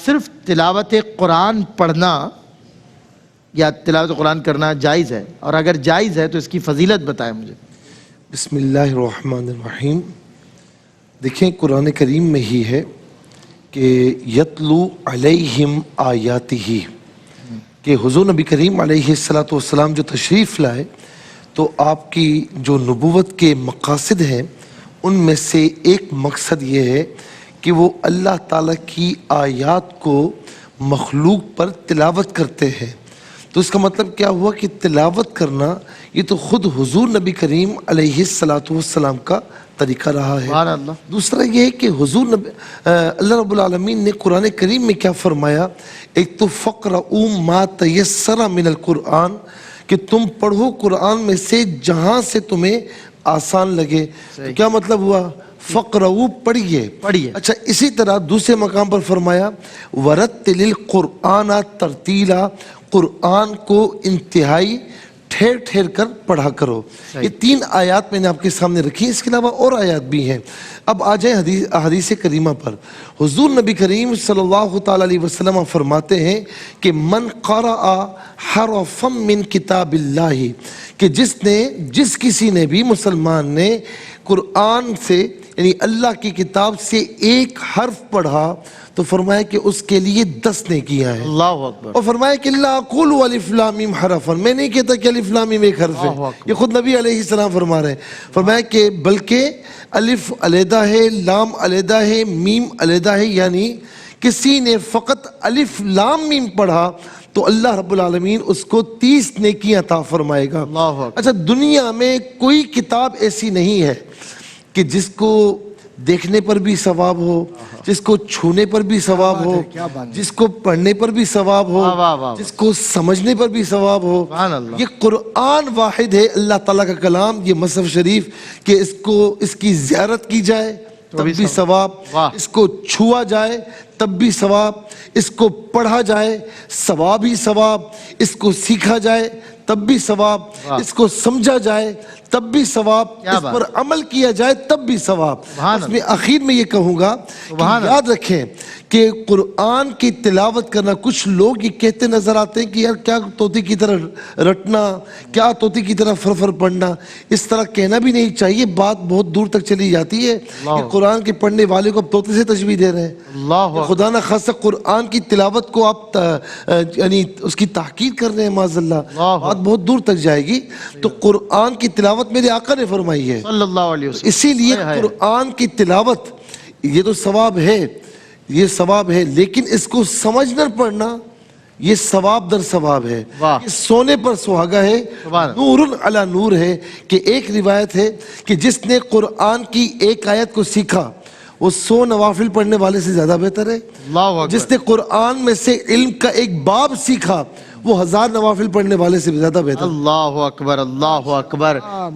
صرف تلاوت قرآن پڑھنا یا تلاوت قرآن کرنا جائز ہے؟ اور اگر جائز ہے تو اس کی فضیلت بتائیں مجھے۔ بسم اللہ الرحمن الرحیم۔ دیکھیں قرآن کریم میں ہی ہے کہ یتلو علیہم آیاتہ، کہ حضور نبی کریم علیہ السلام جو تشریف لائے تو آپ کی جو نبوت کے مقاصد ہیں ان میں سے ایک مقصد یہ ہے کہ وہ اللہ تعالیٰ کی آیات کو مخلوق پر تلاوت کرتے ہیں۔ تو اس کا مطلب کیا ہوا کہ تلاوت کرنا یہ تو خود حضور نبی کریم علیہ السلام کا طریقہ رہا ہے۔ دوسرا یہ ہے کہ اللہ رب العالمین نے قرآن کریم میں کیا فرمایا، ایک تو فقرؤ ما تیسر من القرآن، کہ تم پڑھو قرآن میں سے جہاں سے تمہیں آسان لگے۔ تو کیا مطلب ہوا؟ فقرؤ پڑھیے۔ اچھا اسی طرح دوسرے مقام پر فرمایا ورتل القرآن ترتیلا، قرآن کو انتہائی ٹھہر ٹھہر کر پڑھا کرو۔ یہ تین آیات میں نے آپ کے سامنے رکھی، اس کے علاوہ اور آیات بھی ہیں۔ اب آ جائیں حدیث کریمہ پر۔ حضور نبی کریم صلی اللہ تعالیٰ علیہ وسلم فرماتے ہیں کہ من قرأ حرفا من کتاب اللہ، کہ جس کسی نے بھی مسلمان نے قرآن سے یعنی اللہ کی کتاب سے ایک حرف پڑھا تو فرمایا کہ اس کے لیے 10 نیکیاں ہیں۔ اللہ اکبر۔ اور فرمایا کہ لا اقول الف لام میم حرفا، میں نہیں کہتا کہ الف لام میم ایک حرف ہے، یہ خود نبی علیہ السلام فرما رہے ہیں۔ فرمایا کہ بلکہ الف علیحدہ ہے، لام علیحدہ ہے، میم علیحدہ ہے، یعنی کسی نے فقط الف لام میم پڑھا تو اللہ رب العالمین اس کو 30 نیکیاں عطا فرمائے گا۔ اچھا دنیا میں کوئی کتاب ایسی نہیں ہے کہ جس کو دیکھنے پر بھی ثواب ہو، جس کو چھونے پر بھی ثواب ہو، جس کو پڑھنے پر بھی ثواب ہو، جس کو سمجھنے پر بھی ثواب ہو۔ یہ قرآن واحد ہے اللہ تعالیٰ کا کلام، یہ مصحف شریف، کہ اس کی زیارت کی جائے تب بھی ثواب، اس کو چھوا جائے تب بھی ثواب، اس کو پڑھا جائے ثواب ہی ثواب، اس کو سیکھا جائے تب بھی ثواب، اس کو سمجھا جائے تب بھی ثواب، اس پر عمل کیا جائے تب بھی ثواب۔ اس میں آخر میں یہ کہوں گا کہ یاد رکھیں کہ قرآن کی تلاوت کرنا، کچھ لوگ یہ کہتے نظر آتے ہیں کہ یار کیا طوطی کی طرح رٹنا، کیا طوطی کی طرح فرفر پڑھنا، اس طرح کہنا بھی نہیں چاہیے، بات بہت دور تک چلی جاتی ہے کہ قرآن کے پڑھنے والے کو اب طوطے سے تشبیہ دے رہے ہیں۔ خدا نہ خاصہ قرآن کی تلاوت کو آپ یعنی اس کی تحقیر کر رہے ہیں، معاذ اللہ، بات بہت دور تک جائے گی۔ تو قرآن کی تلاوت میرے آقا نے فرمائی ہے صلی اللہ علیہ وسلم، اسی لیے قرآن کی تلاوت یہ تو ثواب ہے، یہ ثواب ہے، لیکن اس کو سمجھنا پڑھنا یہ ثواب در ثواب ہے، یہ سونے پر سہاگا ہے، نور علی نور ہے۔ کہ ایک روایت ہے کہ جس نے قرآن کی ایک آیت کو سیکھا وہ 100 نوافل پڑھنے والے سے زیادہ بہتر ہے۔ جس نے قرآن میں سے علم کا ایک باب سیکھا وہ 1000 نوافل پڑھنے والے سے زیادہ بہتر ہے۔ اللہ اکبر، اللہ اکبر۔